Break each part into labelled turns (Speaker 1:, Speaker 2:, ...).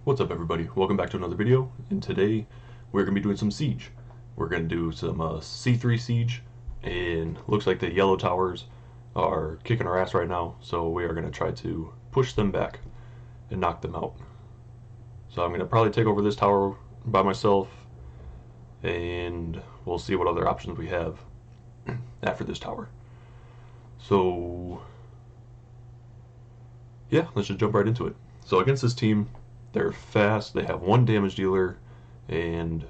Speaker 1: What's up, everybody? Welcome back to another video, and today we're going to be doing some Siege. We're going to do some C3 Siege, and looks like the yellow towers are kicking our ass right now, so we are going to try to push them back and knock them out. So I'm going to probably take over this tower by myself, and we'll see what other options we have after this tower. So, yeah, let's just jump right into it. So against this team, they're fast, they have one damage dealer, and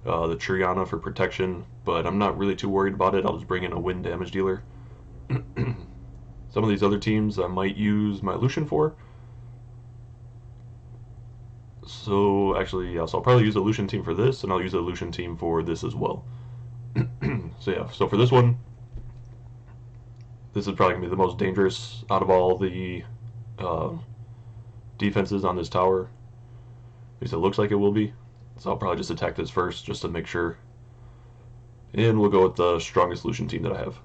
Speaker 1: the Triana for protection, but I'm not really too worried about it. I'll just bring in a wind damage dealer. Some of these other teams I might use my Lucian for. So actually, yeah, so I'll probably use a Lucian team for this, and I'll use a Lucian team for this as well. So yeah, so for this one, this is probably going to be the most dangerous out of all the defenses on this tower. At least it looks like it will be. So I'll probably just attack this first just to make sure. And we'll go with the strongest Lucian team that I have.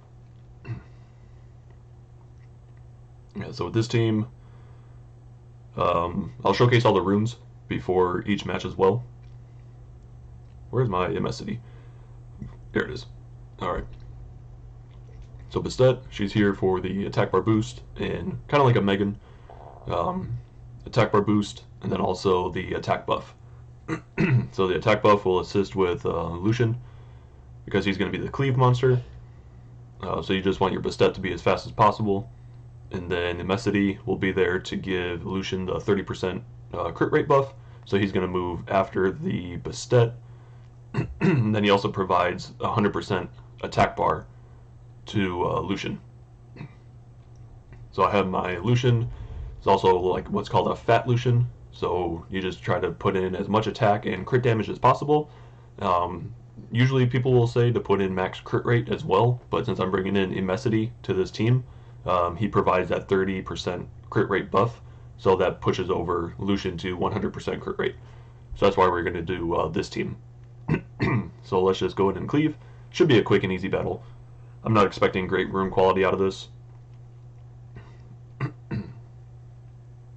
Speaker 1: Yeah, so with this team, I'll showcase all the runes before each match as well. Where's my MSCD? There it is. Alright. So Bastet, she's here for the attack bar boost, and kind of like a Megan, attack bar boost, and then also the attack buff. So the attack buff will assist with Lucian, because he's going to be the cleave monster. So you just want your Bastet to be as fast as possible, and then Immensity will be there to give Lucian the 30% crit rate buff, so he's going to move after the Bastet. Then he also provides 100% attack bar to Lucian. So I have my Lucian. It's also like what's called a fat Lucian. So you just try to put in as much attack and crit damage as possible. Usually people will say to put in max crit rate as well, but since I'm bringing in Immensity to this team, he provides that 30% crit rate buff, so that pushes over Lucian to 100% crit rate. So that's why we're going to do this team. So let's just go in and cleave. Should be a quick and easy battle. I'm not expecting great rune quality out of this.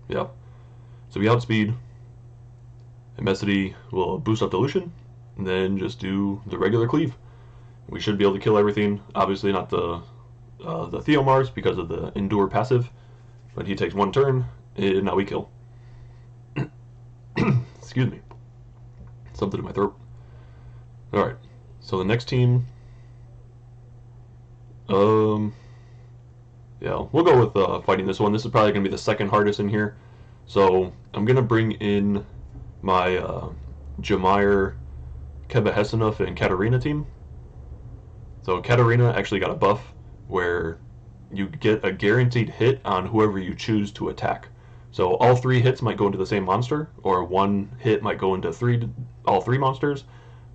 Speaker 1: Yeah. So we outspeed. Immensity will boost up the Lucian, and then just do the regular cleave. We should be able to kill everything. Obviously not the Theomars because of the endure passive, but he takes one turn, and now we kill. Excuse me. Something in my throat. Alright, so the next team, yeah, we'll go with fighting this one. This is probably going to be the second hardest in here. So I'm going to bring in my Jamire, Kebahesinoff, and Katarina team. So Katarina actually got a buff where you get a guaranteed hit on whoever you choose to attack. So all 3 hits might go into the same monster, or 1 hit might go into all 3 monsters,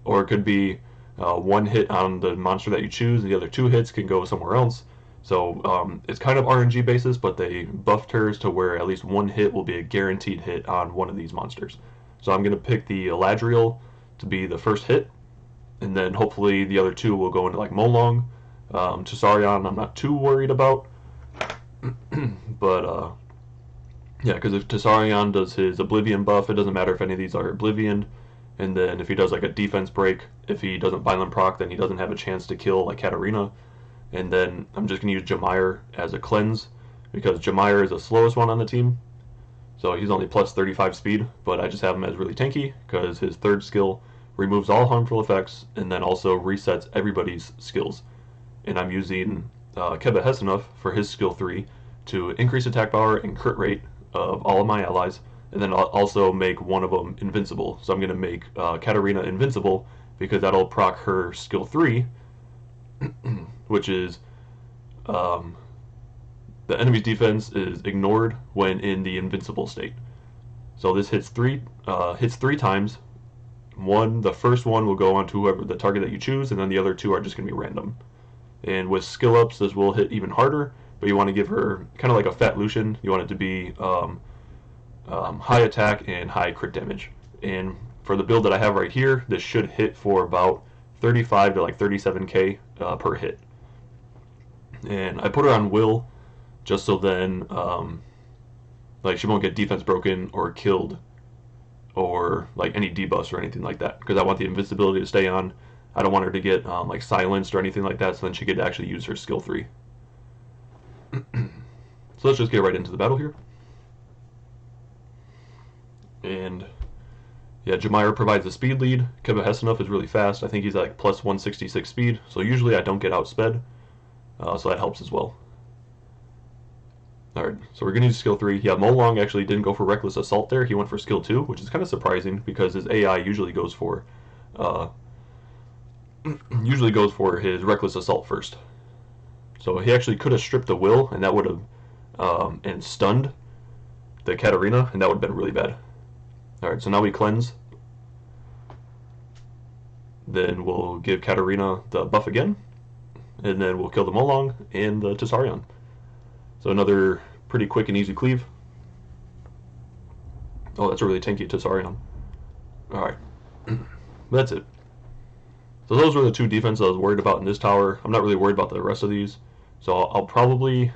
Speaker 1: or it could be 1 hit on the monster that you choose, and the other 2 hits can go somewhere else. So it's kind of RNG basis, but they buffed hers to where at least 1 hit will be a guaranteed hit on one of these monsters. So I'm going to pick the Eladriel to be the first hit, and then hopefully the other 2 will go into like Molong. Tessarion I'm not too worried about, but yeah, because if Tessarion does his Oblivion buff, it doesn't matter if any of these are Oblivion. And then if he does like a defense break, if he doesn't violent proc, then he doesn't have a chance to kill like Katarina. And then I'm just going to use Jamire as a cleanse, because Jamire is the slowest one on the team. So he's only plus 35 speed, but I just have him as really tanky, because his 3rd skill removes all harmful effects, and then also resets everybody's skills. And I'm using Kebahesinoff for his skill 3 to increase attack power and crit rate of all of my allies, and then I'll also make one of them invincible. So I'm going to make Katarina invincible, because that'll proc her skill 3, which is the enemy's defense is ignored when in the invincible state. So this hits 3 times. The first one will go on to whoever the target that you choose, and then the other 2 are just going to be random. And with skill ups, this will hit even harder, but you want to give her kind of like a fat Lucian. You want it to be high attack and high crit damage. And for the build that I have right here, this should hit for about 35 to like 37k per hit. And I put her on Will just so then like she won't get defense broken or killed or like any debuffs or anything like that, because I want the invincibility to stay on. I don't want her to get like silenced or anything like that, so then she could actually use her skill 3. So let's just get right into the battle here. And yeah, Jemyra provides the speed lead. Keba Hesenuf is really fast. I think he's like plus 166 speed, so usually I don't get outsped, so that helps as well. Alright, so we're going to use skill 3. Yeah, Molong actually didn't go for Reckless Assault there. He went for skill 2, which is kind of surprising because his AI usually goes for his Reckless Assault first. So he actually could have stripped the will, and that would have and stunned the Katarina, and that would have been really bad. Alright, so now we cleanse. Then we'll give Katarina the buff again, and then we'll kill the Molong and the Tessarion. So another pretty quick and easy cleave. Oh, that's a really tanky Tessarion. Alright. That's it. So those were the 2 defenses I was worried about in this tower. I'm not really worried about the rest of these. So I'll probably...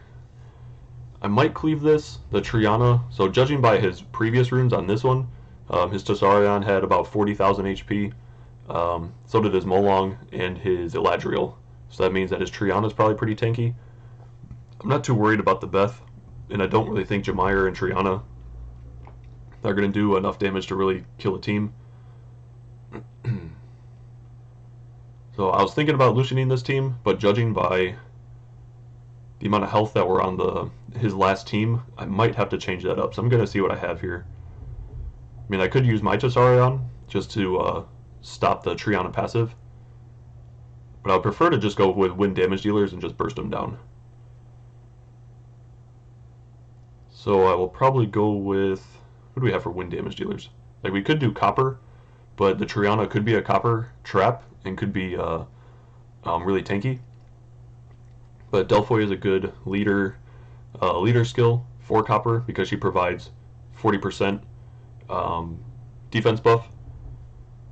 Speaker 1: I might cleave this, the Triana. So judging by his previous runes on this one, his Tessarion had about 40,000 HP. So did his Molong and his Eladriel. So that means that his Triana is probably pretty tanky. I'm not too worried about the Beth, and I don't really think Jemyra and Triana are going to do enough damage to really kill a team. So I was thinking about Lucianing this team, but judging by the amount of health that were on his last team, I might have to change that up. So I'm going to see what I have here. I mean, I could use my Tessarion just to stop the Triana passive, but I would prefer to just go with wind damage dealers and just burst them down. So I will probably go with, what do we have for wind damage dealers? Like, we could do copper, but the Triana could be a copper trap and could be really tanky. But Delphoid is a good leader skill for copper because she provides 40% defense buff,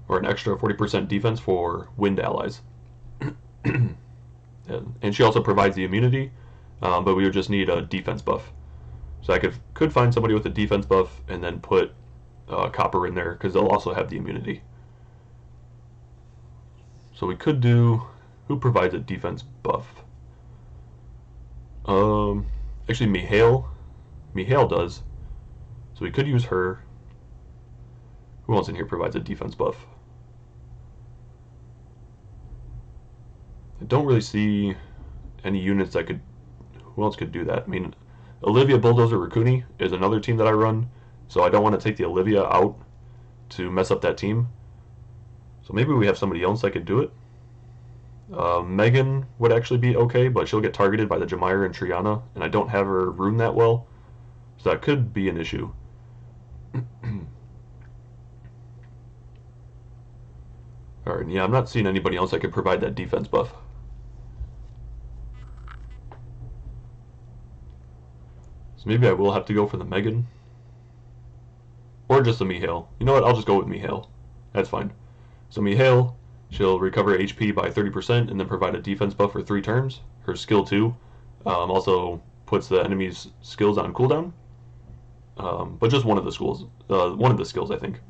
Speaker 1: or an extra 40% defense for wind allies. And she also provides the immunity, but we would just need a defense buff. So I could find somebody with a defense buff and then put copper in there because they'll also have the immunity. So we could do, who provides a defense buff? Actually Mihail does. So we could use her. Who else in here provides a defense buff? I don't really see any units that could, who else could do that? I mean, Olivia Bulldozer Raccoon is another team that I run, so I don't want to take the Olivia out to mess up that team. So maybe we have somebody else that could do it. Megan would actually be okay, but she'll get targeted by the Jemyra and Triana, and I don't have her rune that well, so that could be an issue. Alright, yeah, I'm not seeing anybody else that could provide that defense buff. So maybe I will have to go for the Megan. Or just the Mihail. You know what, I'll just go with Mihail. That's fine. So Mihail, she'll recover HP by 30% and then provide a defense buff for 3 turns. Her skill 2 also puts the enemy's skills on cooldown. But just one of the skills, I think.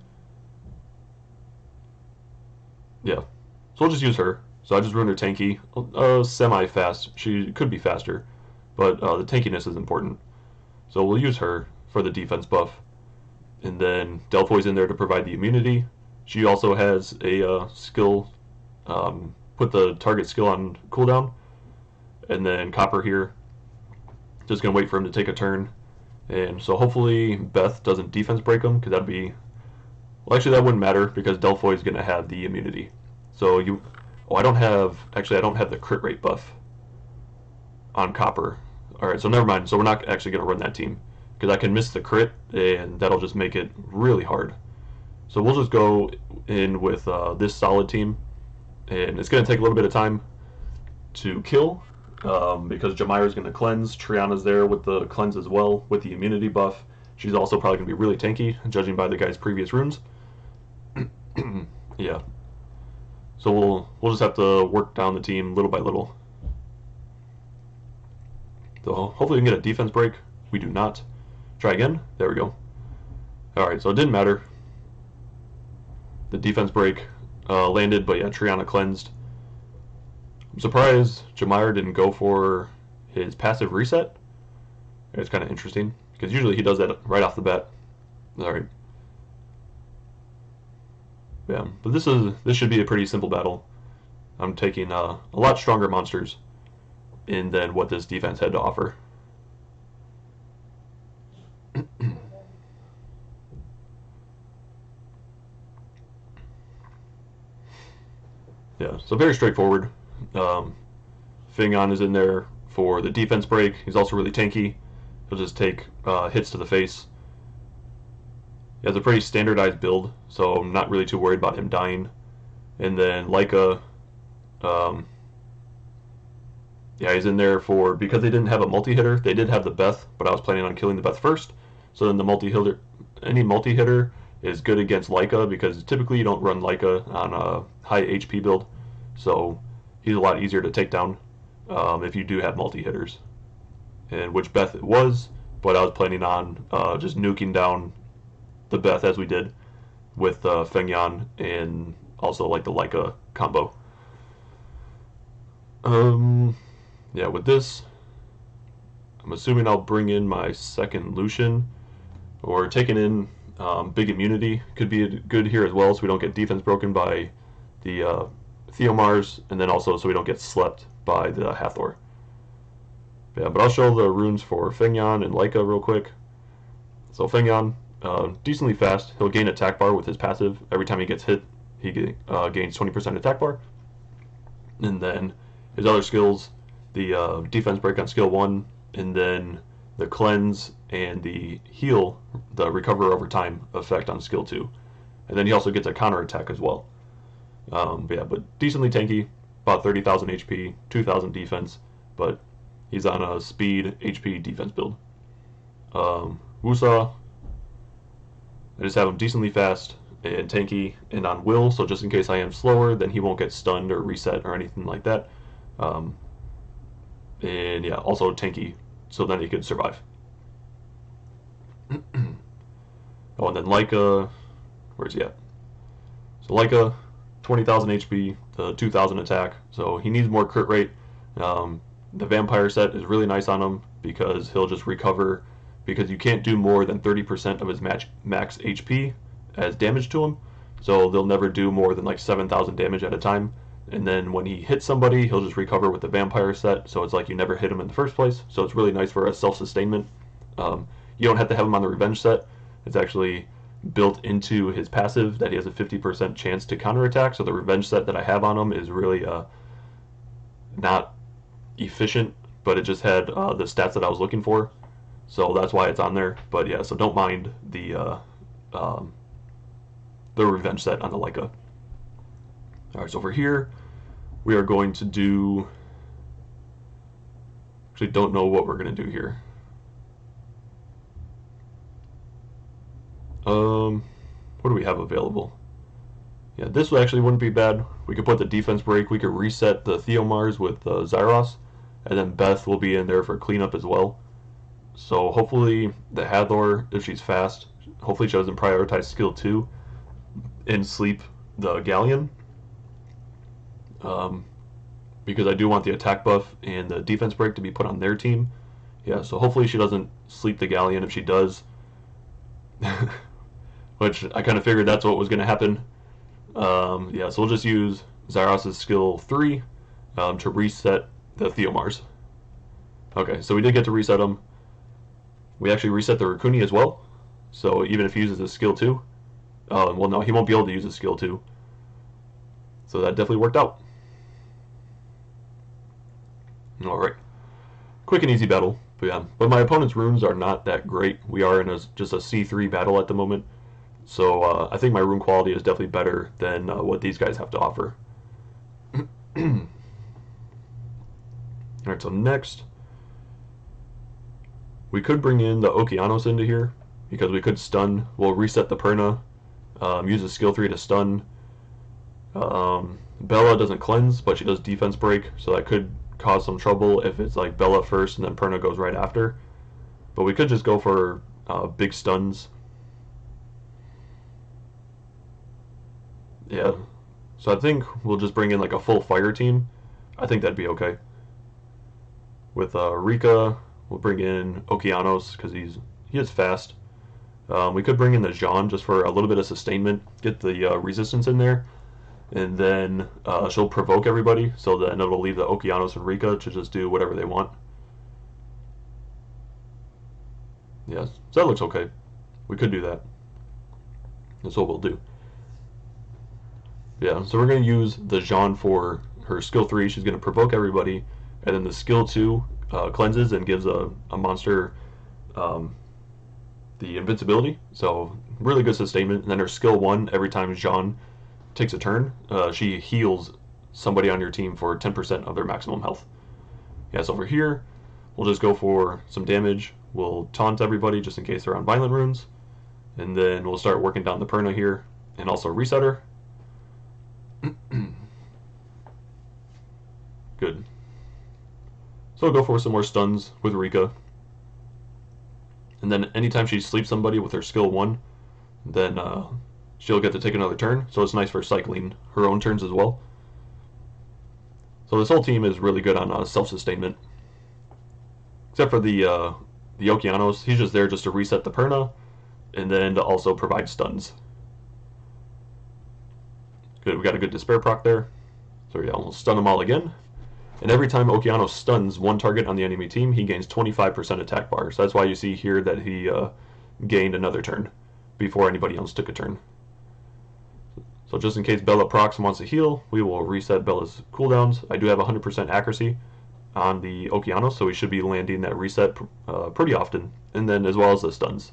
Speaker 1: Yeah. So we'll just use her. So I just ruined her tanky. Semi-fast. She could be faster, but the tankiness is important. So we'll use her for the defense buff. And then Delphoid's in there to provide the immunity. She also has a skill, put the target skill on cooldown. And then Copper here, just going to wait for him to take a turn. And so hopefully Beth doesn't defense break him, because that'd be... Well, actually that wouldn't matter, because Delphoid's going to have the immunity. So you... Oh, I don't have the crit rate buff on Copper. Alright, so never mind. So we're not actually going to run that team, because I can miss the crit, and that'll just make it really hard. So we'll just go in with this solid team, and it's going to take a little bit of time to kill, because Jemyra's going to cleanse. Triana's there with the cleanse as well, with the immunity buff. She's also probably going to be really tanky, judging by the guy's previous runes. Yeah. So we'll just have to work down the team little by little. So hopefully we can get a defense break. We do not. Try again. There we go. Alright, so it didn't matter. The defense break landed, but yeah, Triana cleansed. I'm surprised Jamire didn't go for his passive reset. It's kind of interesting, because usually he does that right off the bat. Alright. Yeah, but this should be a pretty simple battle. I'm taking a lot stronger monsters in than what this defense had to offer. Yeah, so very straightforward. Fingon is in there for the defense break. He's also really tanky. He'll just take hits to the face. He has a pretty standardized build, so I'm not really too worried about him dying. And then Leica, yeah, he's in there for, because they didn't have a multi-hitter, they did have the Beth, but I was planning on killing the Beth first. So then the multi-hitter, any multi-hitter is good against Leica, because typically you don't run Leica on a high HP build. So he's a lot easier to take down if you do have multi-hitters. And which Beth it was, but I was planning on just nuking down the Beth as we did with Feng Yan and also like the Leica combo. Yeah, with this, I'm assuming I'll bring in my second Lucian, or taking in big immunity could be good here as well, so we don't get defense broken by the Theomars, and then also so we don't get slept by the Hathor. Yeah, but I'll show the runes for Feng Yan and Leica real quick. So Feng Yan, decently fast. He'll gain attack bar with his passive. Every time he gets hit, he gains 20% attack bar. And then his other skills, the defense break on skill 1, and then the cleanse and the heal, the recover over time effect on skill 2. And then he also gets a counter attack as well. Yeah, but decently tanky, about 30,000 HP, 2,000 defense, but he's on a speed HP defense build. Wusa, I just have him decently fast and tanky and on will, so just in case I am slower, then he won't get stunned or reset or anything like that. And yeah, also tanky, so then he could survive. Oh, and then Leica, where's he at? So Leica, 20,000 HP, 2,000 attack, so he needs more crit rate. The vampire set is really nice on him because he'll just recover, because you can't do more than 30% of his max HP as damage to him, so they'll never do more than like 7,000 damage at a time. And then when he hits somebody, he'll just recover with the vampire set, so it's like you never hit him in the first place, so it's really nice for a self-sustainment. You don't have to have him on the revenge set. It's actually built into his passive that he has a 50% chance to counterattack, so the revenge set that I have on him is really not efficient, but it just had the stats that I was looking for, so that's why it's on there. But yeah, so don't mind the revenge set on the Leica. Alright, so over here we are going to do, actually don't know what we're going to do here. What do we have available? Yeah, this actually wouldn't be bad. We could put the defense break, we could reset the Theomars with Zyros, and then Beth will be in there for cleanup as well. So hopefully the Hathor, if she's fast, hopefully she doesn't prioritize skill 2 and sleep the Galleon. Because I do want the attack buff and the defense break to be put on their team. Yeah, so hopefully she doesn't sleep the Galleon. If she does, which I kind of figured that's what was going to happen. Yeah, so we'll just use Zyros' skill 3 to reset the Theomars. Okay, so we did get to reset them. We actually reset the Rukuni as well. So even if he uses his skill 2, well, no, he won't be able to use his skill 2. So that definitely worked out. Alright. Quick and easy battle. But yeah, but my opponent's runes are not that great. We are in just a C3 battle at the moment. So I think my rune quality is definitely better than what these guys have to offer. Alright, so next, we could bring in the Okeanos into here, because we could stun. We'll reset the Perna, use a skill 3 to stun. Bella doesn't cleanse, but she does defense break, so that could cause some trouble if it's like Bella first and then Perna goes right after. But we could just go for big stuns. Yeah. So I think we'll just bring in like a full fire team. I think that'd be okay. With Rika, we'll bring in Okeanos because he is fast. We could bring in the Jean just for a little bit of sustainment, get the resistance in there, and then she'll provoke everybody, so then it'll leave the Okeanos and Rika to just do whatever they want. Yeah, so that looks okay. We could do that. That's what we'll do. Yeah, so we're going to use the Jean for her skill 3. She's going to provoke everybody, and then the skill 2 cleanses and gives a monster the invincibility. So really good sustainment. And then her skill 1, every time Jean takes a turn, she heals somebody on your team for 10% of their maximum health. Yeah, so over here, we'll just go for some damage. We'll taunt everybody just in case they're on violent runes. And then we'll start working down the Perna here and also reset her. Good. So we'll go for some more stuns with Rika. And then anytime she sleeps somebody with her skill 1, then she'll get to take another turn. So it's nice for cycling her own turns as well. So this whole team is really good on self-sustainment. Except for the Okeanos. He's just there just to reset the Perna and then to also provide stuns. Good, we got a good despair proc there. So yeah, we'll stun them all again. And every time Okeanos stuns one target on the enemy team, he gains 25% attack bar. So that's why you see here that he gained another turn before anybody else took a turn. So just in case Bella procs and wants to heal, we will reset Bella's cooldowns. I do have 100% accuracy on the Okeanos, so we should be landing that reset pretty often. And then as well as the stuns.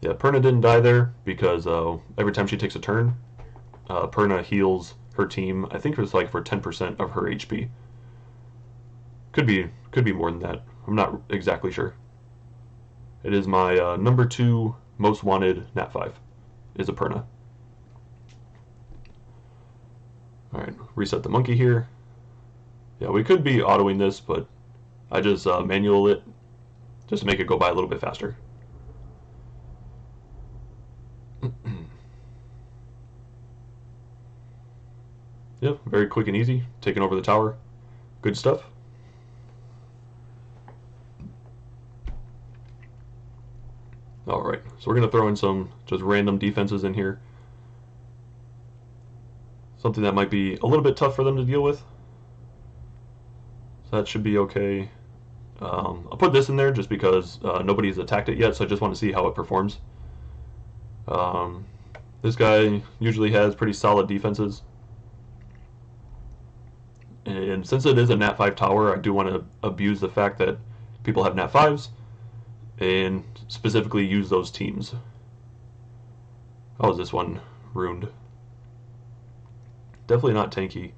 Speaker 1: Yeah, Perna didn't die there because every time she takes a turn, Perna heals her team. I think it was like for 10% of her HP. Could be more than that. I'm not exactly sure. It is my number 2 most wanted Nat 5 is a Perna. Alright, reset the monkey here. Yeah, we could be autoing this, but I just manual it just to make it go by a little bit faster. Yep, very quick and easy. Taking over the tower. Good stuff. Alright, so we're going to throw in some just random defenses in here. Something that might be a little bit tough for them to deal with. So that should be okay. I'll put this in there just because nobody's attacked it yet, so I just want to see how it performs. This guy usually has pretty solid defenses. And since it is a Nat 5 tower, I do want to abuse the fact that people have Nat 5s and specifically use those teams. How is this one ruined? Definitely not tanky.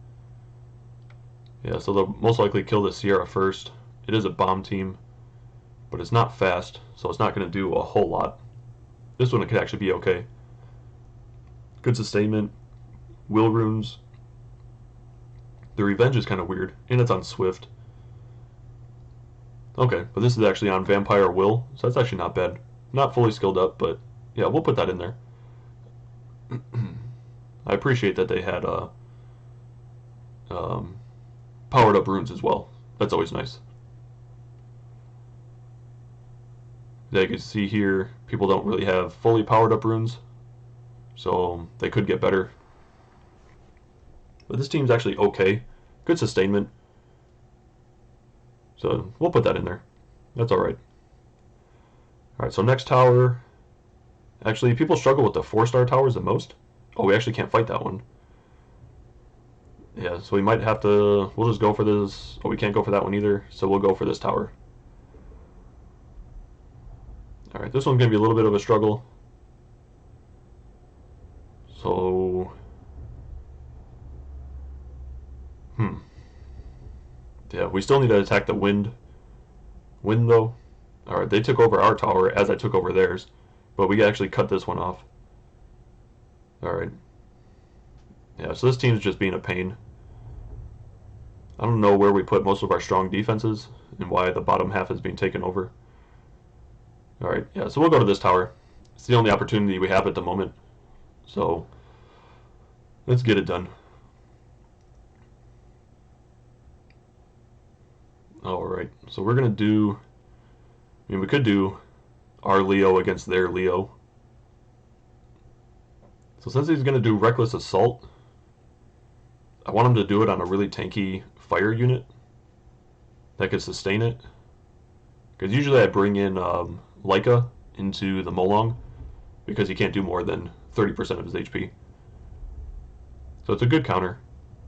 Speaker 1: Yeah, so they'll most likely kill the Sierra first. It is a bomb team, but it's not fast, so it's not going to do a whole lot. This one could actually be okay. Good sustainment. Will runes. The revenge is kind of weird, and it's on Swift. Okay, but this is actually on Vampire Will, so that's actually not bad. Not fully skilled up, but yeah, we'll put that in there. I appreciate that they had powered up runes as well. That's always nice. As you can see here, people don't really have fully powered up runes, so they could get better. But this team's actually okay. Good sustainment. So we'll put that in there. That's alright. Alright, so next tower. Actually, people struggle with the 4-star towers the most. Oh, we actually can't fight that one. Yeah, so we might have to... We'll just go for this. Oh, we can't go for that one either, so we'll go for this tower. Alright, this one's going to be a little bit of a struggle. So... Yeah, we still need to attack the wind. Wind, though. Alright, they took over our tower as I took over theirs. But we actually cut this one off. Alright. Yeah, so this team's just being a pain. I don't know where we put most of our strong defenses and why the bottom half is being taken over. Alright, yeah, so we'll go to this tower. It's the only opportunity we have at the moment. So let's get it done. Alright, so we're going to do... I mean, we could do our Leo against their Leo. So since he's going to do Reckless Assault, I want him to do it on a really tanky fire unit that could sustain it. Because usually I bring in Leica into the Molong because he can't do more than 30% of his HP. So it's a good counter.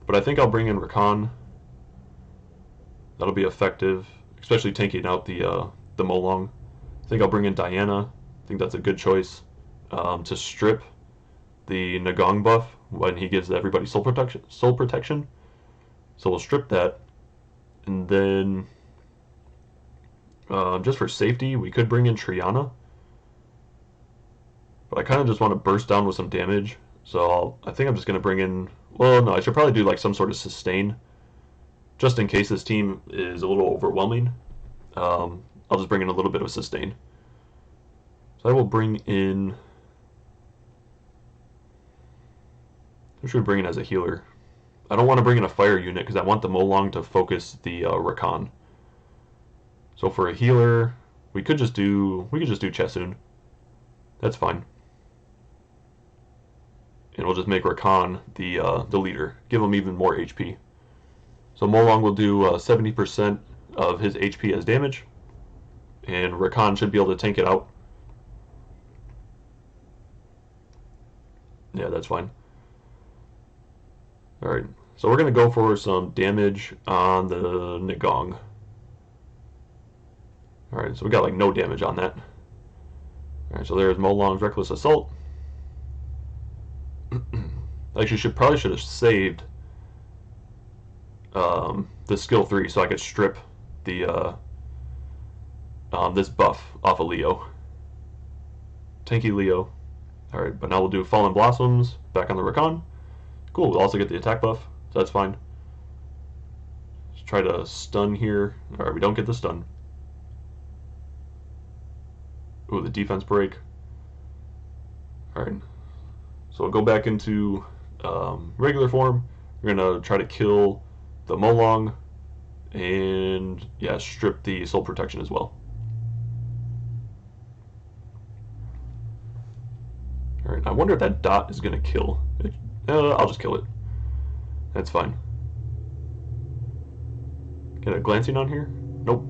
Speaker 1: But I think I'll bring in Rakan. That'll be effective, especially tanking out the Molong. I think I'll bring in Diana. I think that's a good choice to strip the Nagong buff when he gives everybody soul protection. So we'll strip that, and then just for safety, we could bring in Triana. But I kind of just want to burst down with some damage, so I think I'm just going to bring in... Well, no, I should probably do like some sort of sustain, just in case this team is a little overwhelming. I'll just bring in a little bit of sustain. So I will bring in... Who should we bring in as a healer? I don't want to bring in a fire unit because I want the Molong to focus the Rakan. So for a healer, we could just do Chesun. That's fine. And we'll just make Rakan the leader. Give him even more HP. So Molong will do 70% of his HP as damage, and Rakan should be able to tank it out. Yeah, that's fine. Alright, so we're going to go for some damage on the Nagong. Alright, so we got like no damage on that. Alright, so there's Molong's Reckless Assault. Actually, probably should have saved the skill 3 so I could strip the this buff off of Leo. Tanky Leo. Alright, but now we'll do Fallen Blossoms back on the Rakan. Cool, we'll also get the attack buff, so that's fine. Let's try to stun here. Alright, we don't get the stun. Ooh, the defense break. Alright, so we'll go back into regular form. We're going to try to kill the Molong and, yeah, strip the soul protection as well. Alright, I wonder if that dot is going to kill. I'll just kill it. That's fine. Get a glancing on here? Nope.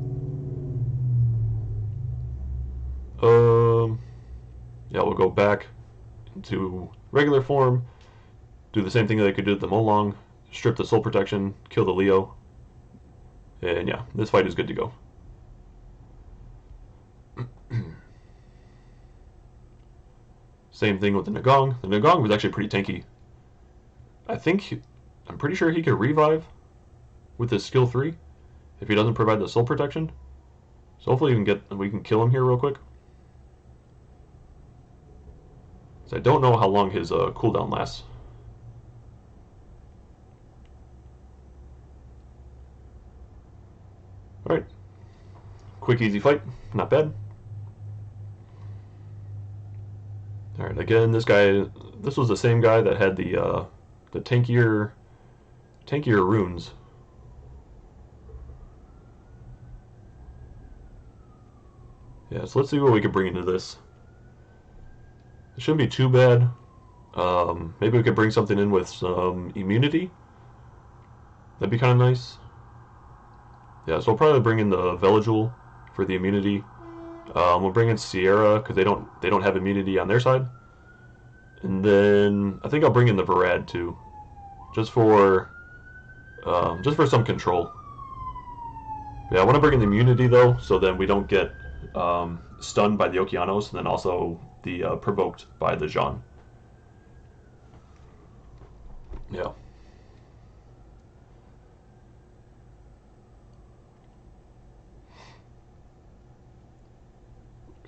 Speaker 1: Yeah, we'll go back into regular form, do the same thing that I could do with the Molong, strip the soul protection, kill the Leo, and yeah, this fight is good to go. Same thing with the Nagong. The Nagong was actually pretty tanky. I'm pretty sure he could revive with his skill 3 if he doesn't provide the soul protection. So hopefully we can kill him here real quick. So I don't know how long his cooldown lasts. Alright. Quick, easy fight. Not bad. Alright, again, this was the same guy that had the tankier runes. Yeah, so let's see what we can bring into this. It shouldn't be too bad. Maybe we could bring something in with some immunity. That'd be kind of nice. Yeah, so we'll probably bring in the Veligil for the immunity. We'll bring in Sierra because they don't have immunity on their side. And then I think I'll bring in the Varad too, just for some control. Yeah, I want to bring in the immunity though, so then we don't get stunned by the Okeanos, and then also the provoked by the Jean. Yeah.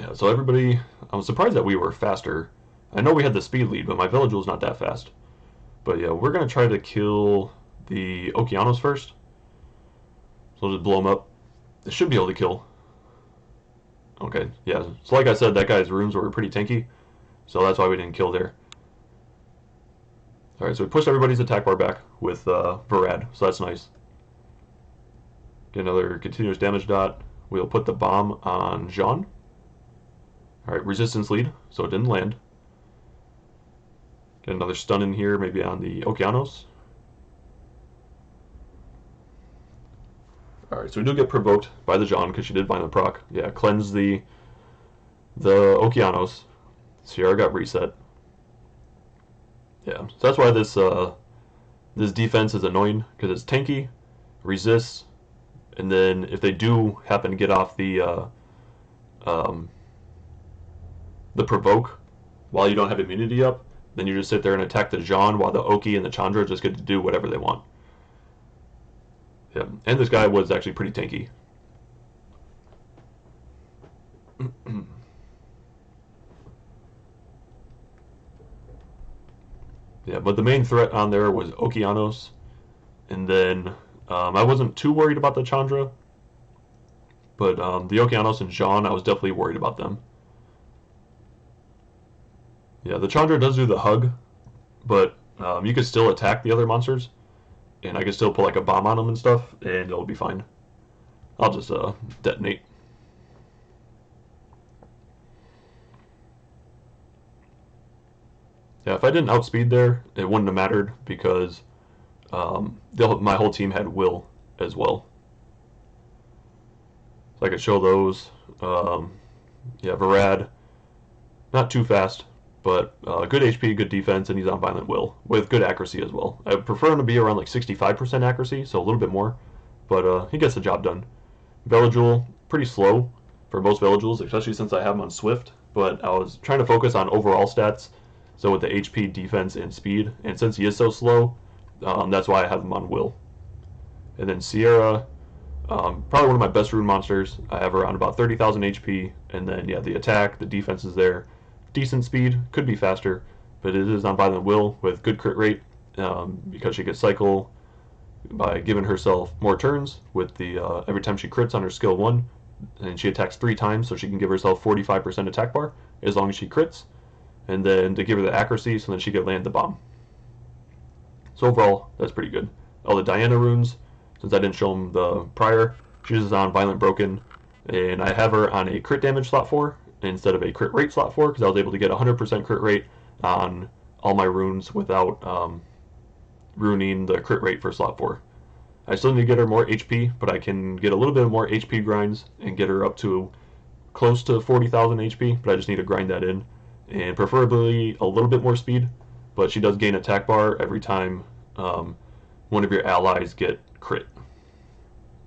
Speaker 1: Yeah, so everybody, I'm surprised that we were faster. I know we had the speed lead, but my Veligil's not that fast. But yeah, we're going to try to kill the Okeanos first. So we'll just blow them up. They should be able to kill. Okay, yeah. So like I said, that guy's runes were pretty tanky, so that's why we didn't kill there. Alright, so we pushed everybody's attack bar back with Varad, so that's nice. Get another continuous damage dot. We'll put the bomb on Jean. Alright, resistance lead, so it didn't land. Get another stun in here, maybe on the Okeanos. Alright, so we do get provoked by the Jean because she did Violent Proc. Yeah, cleanse the Okeanos. Sierra got reset. Yeah, so that's why this defense is annoying, because it's tanky, resists, and then if they do happen to get off the provoke while you don't have immunity up, then you just sit there and attack the Jean while the Oki and the Chandra just get to do whatever they want. Yeah, and this guy was actually pretty tanky. Yeah, but the main threat on there was Okeanos, and then I wasn't too worried about the Chandra, but the Okeanos and Jean, I was definitely worried about them. Yeah, the Chandra does do the hug, but you could still attack the other monsters, and I could still put like a bomb on them and stuff, and it'll be fine. I'll just detonate. Yeah, if I didn't outspeed there, it wouldn't have mattered because my whole team had will as well. So I could show those. Yeah, Varad, not too fast, but good HP, good defense, and he's on Violent Will with good accuracy as well. I prefer him to be around like 65% accuracy, so a little bit more, but he gets the job done. Velajuel, pretty slow for most Velajuels, especially since I have him on Swift, but I was trying to focus on overall stats, so with the HP, defense, and speed, and since he is so slow, that's why I have him on Will. And then Sierra, probably one of my best rune monsters. I have around about 30,000 HP, and then yeah, the attack, the defense is there. Decent speed, could be faster, but it is on Violent Will with good crit rate because she gets cycle by giving herself more turns with the every time she crits on her skill 1, and she attacks 3 times, so she can give herself 45% attack bar as long as she crits, and then to give her the accuracy so then she could land the bomb. So overall, that's pretty good. All the Diana runes, since I didn't show them the prior, she's on Violent Broken, and I have her on a crit damage slot 4 instead of a crit rate slot 4 because I was able to get 100% crit rate on all my runes without ruining the crit rate for slot 4. I still need to get her more HP, but I can get a little bit more HP grinds and get her up to close to 40,000 HP, but I just need to grind that in. And preferably a little bit more speed, but she does gain attack bar every time one of your allies get crit.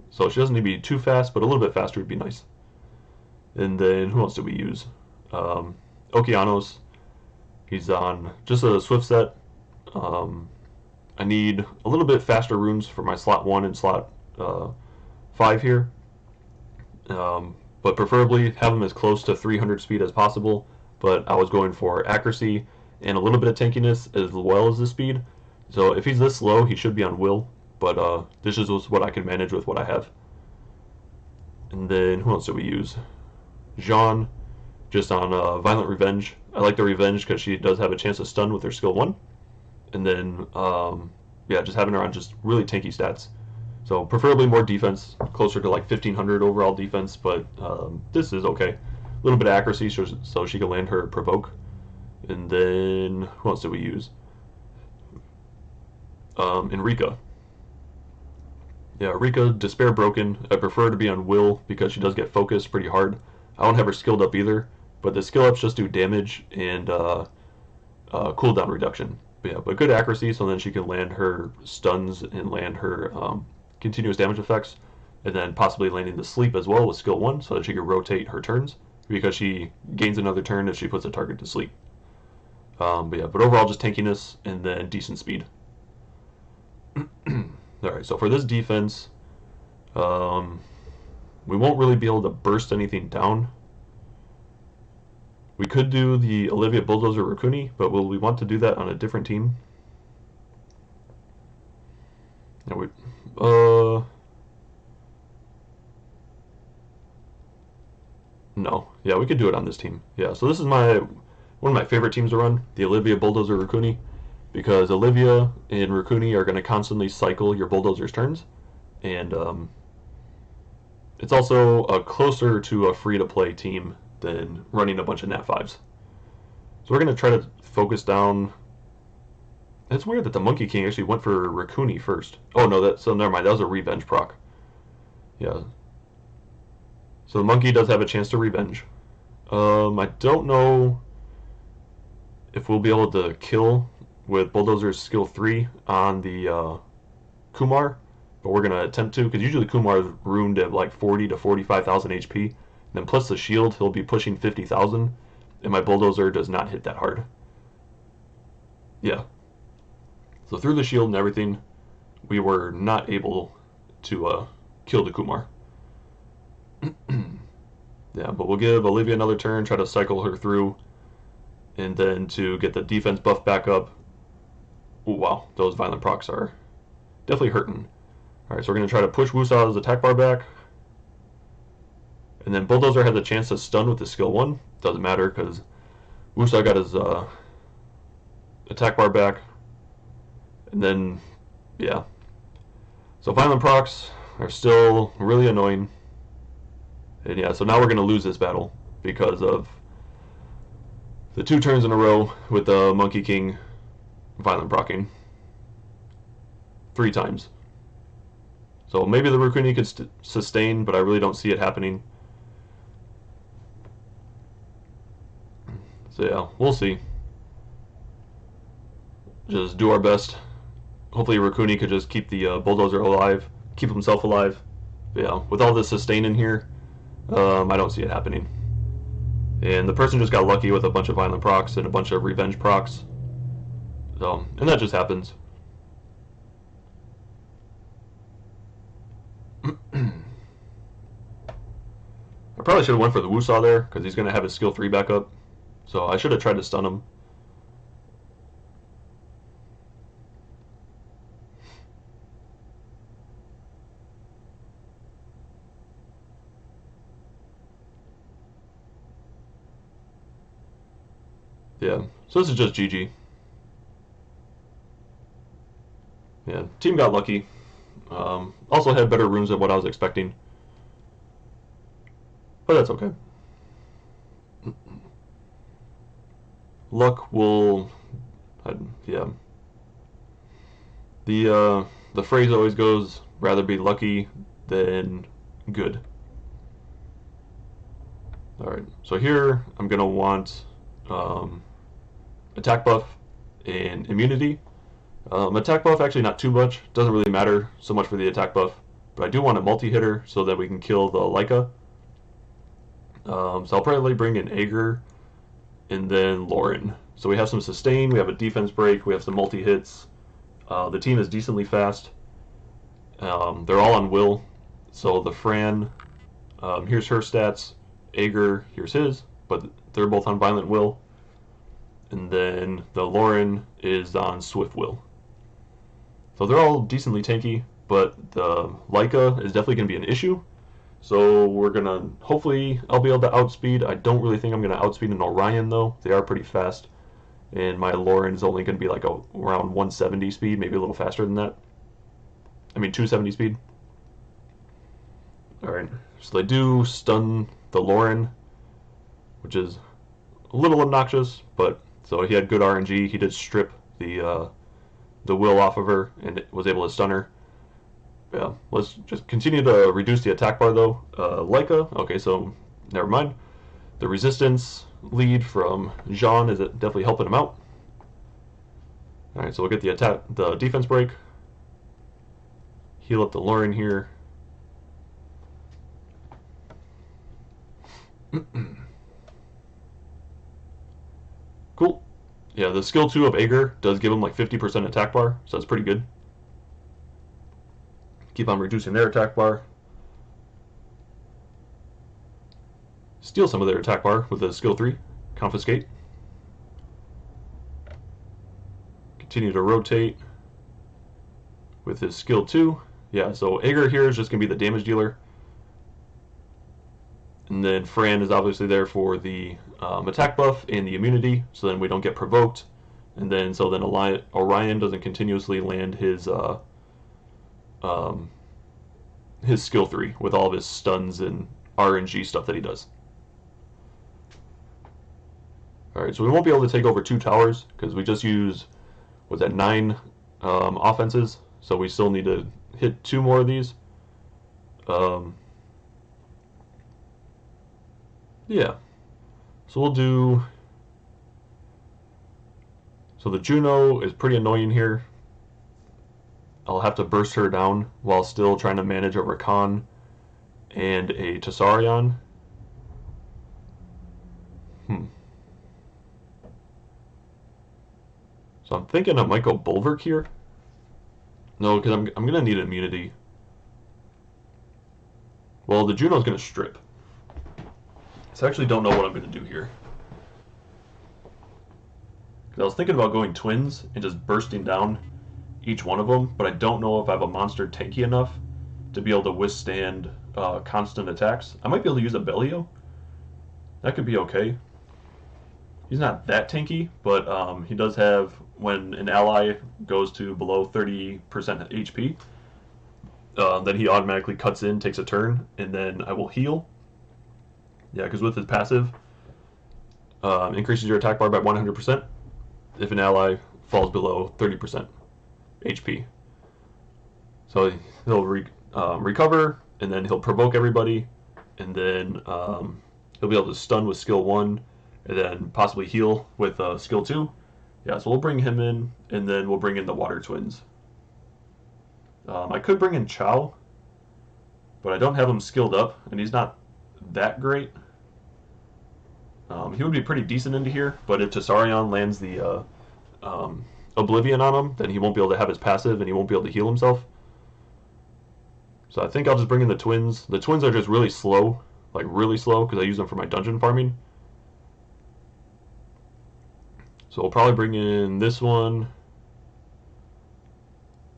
Speaker 1: So she doesn't need to be too fast, but a little bit faster would be nice. And then who else did we use? Okeanos. He's on just a Swift set. I need a little bit faster runes for my slot 1 and slot 5 here. But preferably have them as close to 300 speed as possible. But I was going for accuracy and a little bit of tankiness as well as the speed. So if he's this slow, he should be on Will. But this is what I can manage with what I have. And then who else did we use? Jean, just on Violent Revenge. I like the Revenge because she does have a chance to stun with her skill 1. And then, yeah, just having her on just really tanky stats. So preferably more defense, closer to like 1,500 overall defense, but this is okay. A little bit of accuracy so she can land her Provoke. And then, who else did we use? Enrika. Yeah, Rika, Despair Broken. I prefer to be on Will because she does get focused pretty hard. I don't have her skilled up either, but the skill ups just do damage and cooldown reduction. But yeah, but good accuracy, so then she can land her stuns and land her continuous damage effects, and then possibly landing the sleep as well with skill 1, so that she can rotate her turns, because she gains another turn if she puts a target to sleep. But yeah, but overall just tankiness and then decent speed. Alright, so for this defense, we won't really be able to burst anything down. We could do the Olivia Bulldozer Rukuni, but will we want to do that on a different team? No, No. Yeah, we could do it on this team. Yeah, so this is one of my favorite teams to run, the Olivia Bulldozer Rukuni, because Olivia and Rukuni are going to constantly cycle your Bulldozer's turns, and it's also closer to a free-to-play team than running a bunch of Nat 5s. So we're going to try to focus down. It's weird that the Monkey King actually went for Rukuni first. Oh no, so never mind, that was a revenge proc. Yeah. So the monkey does have a chance to revenge. I don't know if we'll be able to kill with Bulldozer's skill 3 on the Kumar, but we're going to attempt to, because usually Kumar is ruined at like 40 to 45,000 HP. And then plus the shield, he'll be pushing 50,000, and my Bulldozer does not hit that hard. Yeah. So through the shield and everything, we were not able to kill the Kumar. Yeah, but we'll give Olivia another turn, try to cycle her through, and then to get the defense buff back up. Ooh, wow, those violent procs are definitely hurting. Alright, so we're going to try to push Wusa's attack bar back. And then Bulldozer has a chance to stun with the skill 1. Doesn't matter because Wusa got his attack bar back. And then, yeah. So violent procs are still really annoying. And yeah, so now we're going to lose this battle because of the 2 turns in a row with the Monkey King violent procking 3 times. So maybe the Rukuni could sustain, but I really don't see it happening. So yeah, we'll see. Just do our best. Hopefully Rukuni could just keep the Bulldozer alive, keep himself alive. But yeah, with all this sustain in here, I don't see it happening. And the person just got lucky with a bunch of violent procs and a bunch of revenge procs. So, and that just happens. I probably should have went for the Wusa there, because he's going to have his skill 3 back up. So I should have tried to stun him. Yeah, so this is just GG. Yeah, team got lucky. Also had better runes than what I was expecting. But that's okay. Luck will... yeah. The phrase always goes, rather be lucky than good. Alright, so here I'm going to want attack buff and immunity. Attack buff actually not too much, doesn't really matter so much for the attack buff, but I do want a multi-hitter so that we can kill the Leica. So I'll probably bring in Aegir and then Lauren. So we have some sustain, we have a defense break, we have some multi-hits. The team is decently fast. They're all on will. So the Fran, here's her stats. Aegir, here's his, but they're both on violent will. And then the Lauren is on swift will. So they're all decently tanky, but the Leica is definitely going to be an issue. So we're going to, hopefully I'll be able to outspeed. I don't really think I'm going to outspeed an Orion though. They are pretty fast. And my Lauren is only going to be like around 170 speed, maybe a little faster than that. I mean 270 speed. Alright, so they do stun the Lauren, which is a little obnoxious, but so he had good RNG. He did strip the will off of her and was able to stun her. Yeah, let's just continue to reduce the attack bar though. Leica, okay, so never mind. The resistance lead from Jean is definitely helping him out. Alright, so we'll get the defense break. Heal up the Lauren here. Cool. Yeah, the skill 2 of Aegir does give him like 50% attack bar, so that's pretty good. Keep on reducing their attack bar. Steal some of their attack bar with the skill 3. Confiscate. Continue to rotate with his skill 2. Yeah, so Aegir here is just going to be the damage dealer. And then Fran is obviously there for the attack buff and the immunity, so then we don't get provoked. And then so then Orion doesn't continuously land his skill 3 with all of his stuns and RNG stuff that he does. Alright, so we won't be able to take over 2 towers because we just used, was that 9 offenses, so we still need to hit 2 more of these. Yeah, so we'll do, so the Juno is pretty annoying here. I'll have to burst her down while still trying to manage a Rakan and a Tessarion. So I'm thinking I might go Bulwark here. No, because I'm going to need immunity. Well, the Juno's going to strip. So I actually don't know what I'm going to do here. Because I was thinking about going twins and just bursting down each one of them, but I don't know if I have a monster tanky enough to be able to withstand constant attacks. I might be able to use a Bellio. That could be okay. He's not that tanky, but he does have, when an ally goes to below 30% HP, then he automatically cuts in, takes a turn, and then I will heal. Yeah, because with his passive, increases your attack bar by 100% if an ally falls below 30% HP. So he'll recover, and then he'll provoke everybody, and then he'll be able to stun with skill 1, and then possibly heal with skill 2. Yeah, so we'll bring him in, and then we'll bring in the Water Twins. I could bring in Chow, but I don't have him skilled up, and he's not that great. He would be pretty decent into here, but if Tessarion lands the Oblivion on him, then he won't be able to have his passive, and he won't be able to heal himself. So I think I'll just bring in the Twins. The Twins are just really slow, like really slow, because I use them for my dungeon farming. So we'll probably bring in this one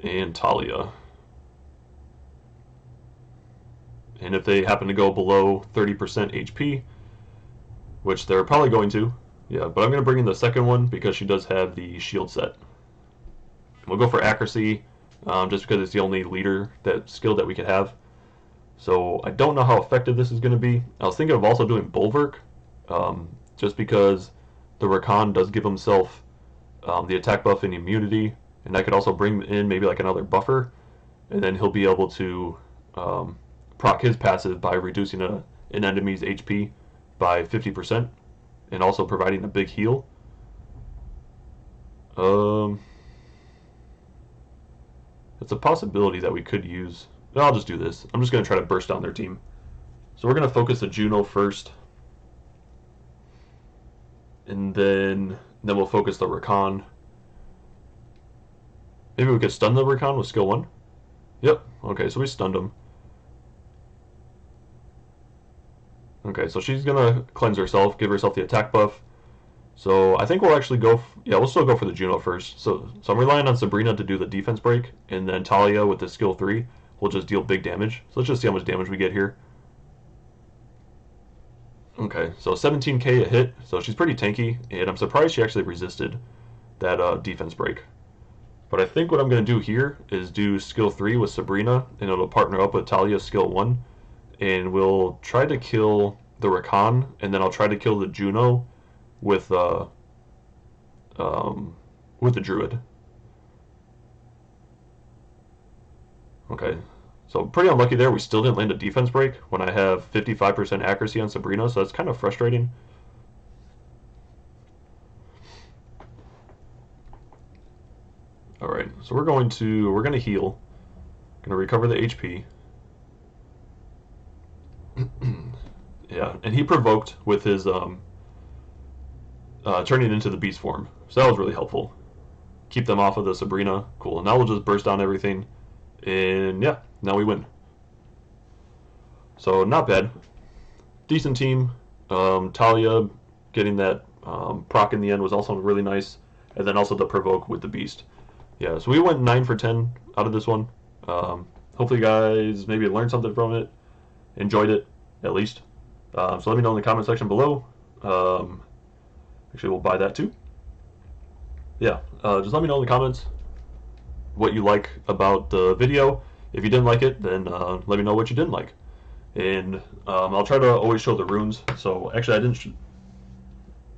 Speaker 1: and Talia. And if they happen to go below 30% HP, which they're probably going to, yeah, but I'm going to bring in the second one because she does have the shield set. We'll go for accuracy, just because it's the only leader skill that we could have. So I don't know how effective this is going to be. I was thinking of also doing Bulwark, just because the Rakan does give himself the attack buff and immunity, and I could also bring in maybe like another buffer, and then he'll be able to proc his passive by reducing an enemy's HP by 50%, and also providing a big heal. It's a possibility that we could use. No, I'll just do this. I'm just going to try to burst down their team. So we're going to focus the Juno first, and then we'll focus the Rakan. Maybe we could stun the Rakan with skill 1. Yep. Okay, so we stunned him. Okay, so she's gonna cleanse herself, give herself the attack buff. So I think we'll actually go. Yeah, we'll still go for the Juno first. So I'm relying on Sabrina to do the defense break, and then Talia with the skill 3 will just deal big damage. So let's just see how much damage we get here. Okay, so 17k a hit. So she's pretty tanky, and I'm surprised she actually resisted that defense break. But I think what I'm gonna do here is do skill 3 with Sabrina, and it'll partner up with Talia's skill 1. And we'll try to kill the Rakan, and then I'll try to kill the Juno with the Druid. Okay, so pretty unlucky there. We still didn't land a defense break when I have 55% accuracy on Sabrina, so that's kind of frustrating. All right, so we're going to heal. Going to recover the HP. Yeah, and he provoked with his turning into the beast form, so that was really helpful. Keep them off of the Sabrina. Cool. And now we'll just burst down everything, and yeah, now we win. So not bad, decent team. Talia getting that proc in the end was also really nice, and then also the provoke with the beast. Yeah, so we went 9 for 10 out of this one. Hopefully you guys maybe learned something from it. Enjoyed it, at least. So let me know in the comment section below. Actually, we'll buy that too. Yeah, just let me know in the comments what you like about the video. If you didn't like it, then let me know what you didn't like. And I'll try to always show the runes. So actually, I didn't.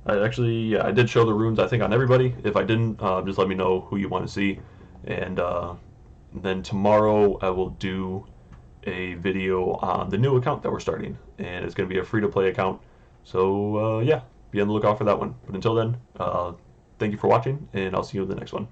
Speaker 1: I did show the runes, I think, on everybody. If I didn't, just let me know who you want to see. And then tomorrow I will do a video on the new account that we're starting. And it's going to be a free-to-play account. So, yeah, be on the lookout for that one. But until then, thank you for watching, and I'll see you in the next one.